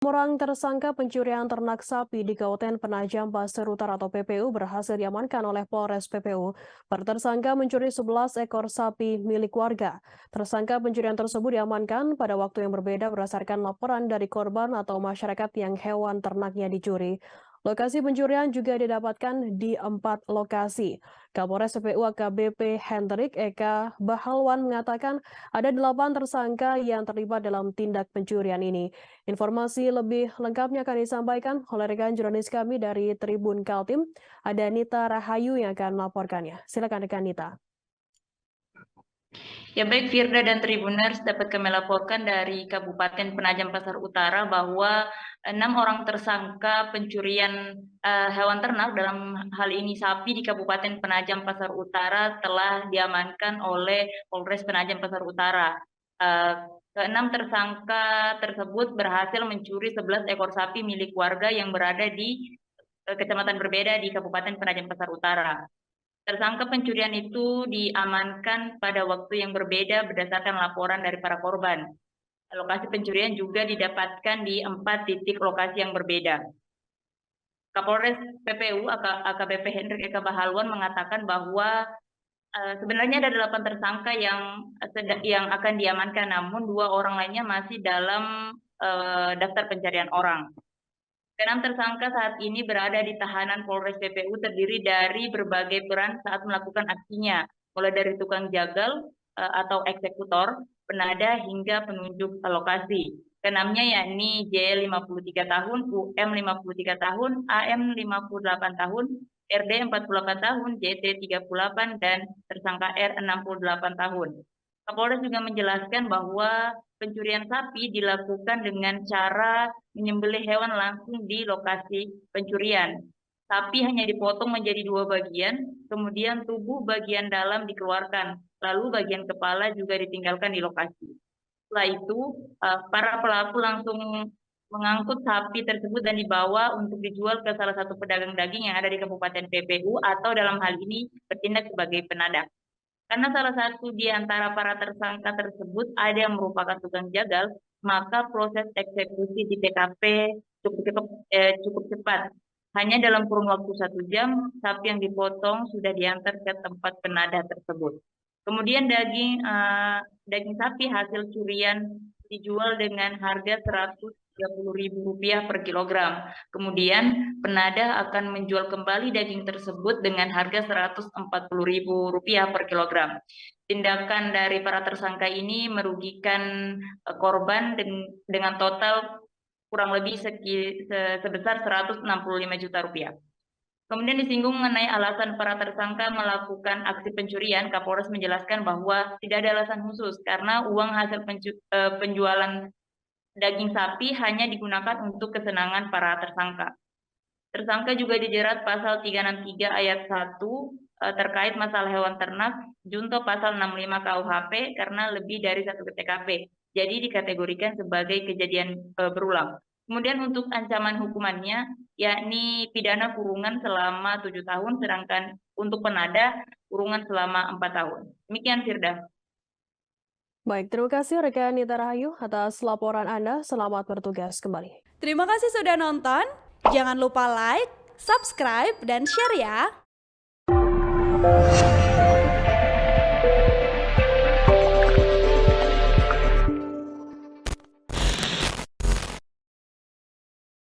Orang tersangka pencurian ternak sapi di Kabupaten Penajam Pasir Utara atau PPU berhasil diamankan oleh Polres PPU. Para tersangka mencuri 11 ekor sapi milik warga. Tersangka pencurian tersebut diamankan pada waktu yang berbeda berdasarkan laporan dari korban atau masyarakat yang hewan ternaknya dicuri. Lokasi pencurian juga didapatkan di 4 lokasi. Kapolres PPU AKBP Hendrik Eka Bahalwan mengatakan ada 8 tersangka yang terlibat dalam tindak pencurian ini. Informasi lebih lengkapnya akan disampaikan oleh rekan jurnalis kami dari Tribun Kaltim, ada Nita Rahayu yang akan melaporkannya. Silakan rekan Nita. Ya baik Firda dan Tribuners, dapat kami laporkan dari Kabupaten Penajam Pasar Utara bahwa 6 orang tersangka pencurian hewan ternak, dalam hal ini sapi di Kabupaten Penajam Pasar Utara telah diamankan oleh Polres Penajam Pasar Utara. Keenam tersangka tersebut berhasil mencuri 11 ekor sapi milik warga yang berada di kecamatan berbeda di Kabupaten Penajam Pasar Utara. Tersangka pencurian itu diamankan pada waktu yang berbeda berdasarkan laporan dari para korban. Lokasi pencurian juga didapatkan di 4 titik lokasi yang berbeda. Kapolres PPU AKBP Hendrik Eka Bahalwan mengatakan bahwa sebenarnya ada 8 tersangka yang akan diamankan, namun 2 orang lainnya masih dalam daftar pencarian orang. Keenam tersangka saat ini berada di tahanan Polres PPU terdiri dari berbagai peran saat melakukan aksinya, mulai dari tukang jagal atau eksekutor, penada hingga penunjuk lokasi. Keenamnya yakni J 53 tahun, UM 53 tahun, AM 58 tahun, RD 48 tahun, JT 38, dan tersangka R 68 tahun. Kapolres juga menjelaskan bahwa pencurian sapi dilakukan dengan cara menyembelih hewan langsung di lokasi pencurian. Sapi hanya dipotong menjadi 2 bagian, kemudian tubuh bagian dalam dikeluarkan, lalu bagian kepala juga ditinggalkan di lokasi. Setelah itu, para pelaku langsung mengangkut sapi tersebut dan dibawa untuk dijual ke salah satu pedagang daging yang ada di Kabupaten PPU atau dalam hal ini bertindak sebagai penadah. Karena salah satu di antara para tersangka tersebut ada yang merupakan tukang jagal, maka proses eksekusi di TKP cukup cepat. Hanya dalam kurun waktu 1 jam, sapi yang dipotong sudah diantar ke tempat penadah tersebut. Kemudian daging sapi hasil curian dijual dengan harga Rp130.000 per kilogram. Kemudian penadah akan menjual kembali daging tersebut dengan harga Rp140.000 per kilogram. Tindakan dari para tersangka ini merugikan korban dengan total kurang lebih sebesar Rp165 juta. Kemudian disinggung mengenai alasan para tersangka melakukan aksi pencurian, Kapolres menjelaskan bahwa tidak ada alasan khusus karena uang hasil penjualan daging sapi hanya digunakan untuk kesenangan para tersangka. Tersangka juga dijerat pasal 363 ayat 1 terkait masalah hewan ternak, junto pasal 65 KUHP karena lebih dari 1 TKP. Jadi dikategorikan sebagai kejadian berulang. Kemudian untuk ancaman hukumannya, yakni pidana kurungan selama 7 tahun, sedangkan untuk penada kurungan selama 4 tahun. Demikian Firda. Baik, terima kasih rekan Nita Rahayu atas laporan Anda. Selamat bertugas kembali. Terima kasih sudah nonton. Jangan lupa like, subscribe, dan share ya.